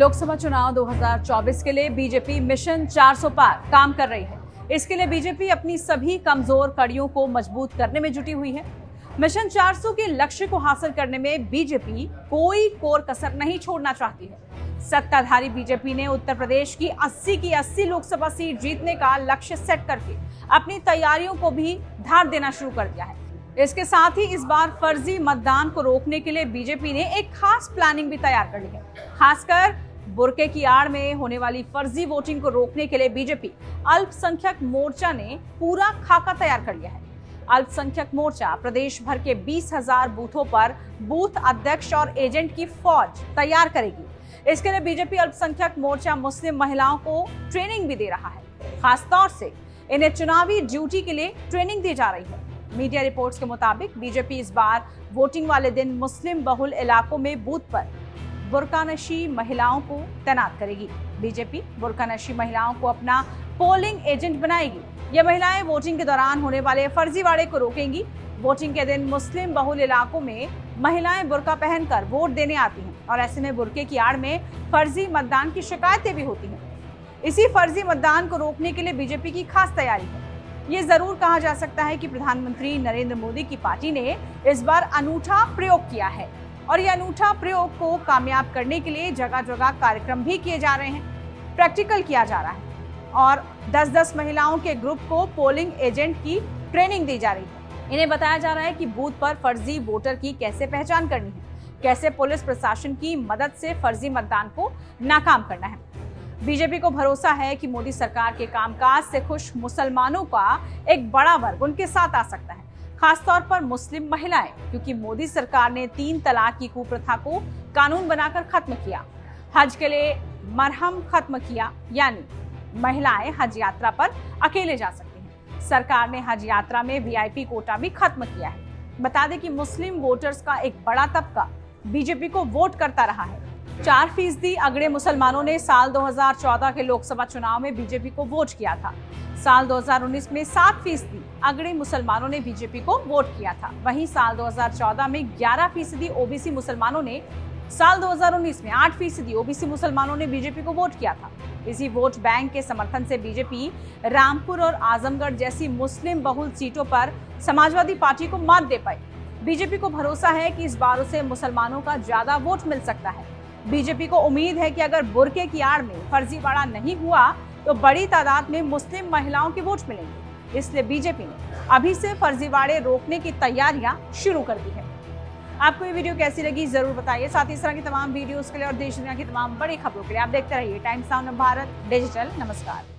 लोकसभा चुनाव 2024 के लिए बीजेपी मिशन 400 पार काम कर रही है। इसके लिए बीजेपी अपनी सभी कमजोर कड़ियों को मजबूत करने में जुटी हुई है। मिशन 400 के लक्ष्य को हासिल करने में बीजेपी कोई कोर कसर नहीं छोड़ना चाहती है। सत्ताधारी बीजेपी ने उत्तर प्रदेश की 80 की 80 लोकसभा सीट जीतने का लक्ष्य सेट करके अपनी तैयारियों को भी धार देना शुरू कर दिया है। इसके साथ ही इस बार फर्जी मतदान को रोकने के लिए बीजेपी ने एक खास प्लानिंग भी तैयार कर ली है। खासकर बुर्के की आड़ में होने वाली फर्जी वोटिंग को रोकने के लिए बीजेपी अल्पसंख्यक मोर्चा ने पूरा खाका तैयार कर लिया है। अल्पसंख्यक मोर्चा प्रदेश भर के 20,000 बूथों पर बूथ अध्यक्ष और एजेंट की फौज तैयार करेगी। इसके लिए बीजेपी अल्पसंख्यक मोर्चा मुस्लिम महिलाओं को ट्रेनिंग भी दे रहा है। खासतौर से इन्हें चुनावी ड्यूटी के लिए ट्रेनिंग दी जा रही है। मीडिया रिपोर्ट्स के मुताबिक बीजेपी इस बार वोटिंग वाले दिन मुस्लिम बहुल इलाकों में बूथ पर बुर्कानशी महिलाओं को तैनात करेगी। बीजेपी बुर्कानशी महिलाओं को अपना पोलिंग एजेंट बनाएगी। ये महिलाएं वोटिंग के दौरान होने वाले फर्जीवाड़े को रोकेंगी। वोटिंग के दिन मुस्लिम बहुल इलाकों में महिलाएं बुर्का पहनकर वोट देने आती हैं और ऐसे में बुर्के की आड़ में फर्जी मतदान की शिकायतें भी होती हैं। इसी फर्जी मतदान को रोकने के लिए बीजेपी की खास तैयारी है। ये जरूर कहा जा सकता है कि प्रधानमंत्री नरेंद्र मोदी की पार्टी ने इस बार अनूठा प्रयोग किया है और ये अनूठा प्रयोग को कामयाब करने के लिए जगह जगह कार्यक्रम भी किए जा रहे हैं, प्रैक्टिकल किया जा रहा है और 10-10 महिलाओं के ग्रुप को पोलिंग एजेंट की ट्रेनिंग दी जा रही है। इन्हें बताया जा रहा है कि बूथ पर फर्जी वोटर की कैसे पहचान करनी है, कैसे पुलिस प्रशासन की मदद से फर्जी मतदान को नाकाम करना है। बीजेपी को भरोसा है कि मोदी सरकार के कामकाज से खुश मुसलमानों का एक बड़ा वर्ग उनके साथ आ सकता है, खासतौर पर मुस्लिम महिलाएं, क्योंकि मोदी सरकार ने 3 तलाक की कुप्रथा को कानून बनाकर खत्म किया, हज के लिए मरहम खत्म किया, यानी महिलाएं हज यात्रा पर अकेले जा सकती हैं। सरकार ने हज यात्रा में वीआईपी कोटा भी खत्म किया है। बता दें कि मुस्लिम वोटर्स का एक बड़ा तबका बीजेपी को वोट करता रहा है। 4% अगड़े मुसलमानों ने साल 2014 के लोकसभा चुनाव में बीजेपी को वोट किया था। साल 2019 में 7% अगड़े मुसलमानों ने बीजेपी को वोट किया था। वहीं साल 2014 में 11% ओबीसी मुसलमानों ने, साल 2019 में 8% ओबीसी मुसलमानों ने बीजेपी को वोट किया था। इसी वोट बैंक के समर्थन से बीजेपी रामपुर और आजमगढ़ जैसी मुस्लिम बहुल सीटों पर समाजवादी पार्टी को मात दे पाई। बीजेपी को भरोसा है कि इस बार उसे मुसलमानों का ज्यादा वोट मिल सकता है। बीजेपी को उम्मीद है कि अगर बुर्के की आड़ में फर्जीवाड़ा नहीं हुआ तो बड़ी तादाद में मुस्लिम महिलाओं के वोट मिलेंगे। इसलिए बीजेपी ने अभी से फर्जीवाड़े रोकने की तैयारियां शुरू कर दी है। आपको ये वीडियो कैसी लगी जरूर बताइए। साथ ही इस तरह की तमाम वीडियोस के लिए और देश दुनिया की तमाम बड़ी खबरों के लिए आप देखते रहिए टाइम्स नाउ भारत डिजिटल। नमस्कार।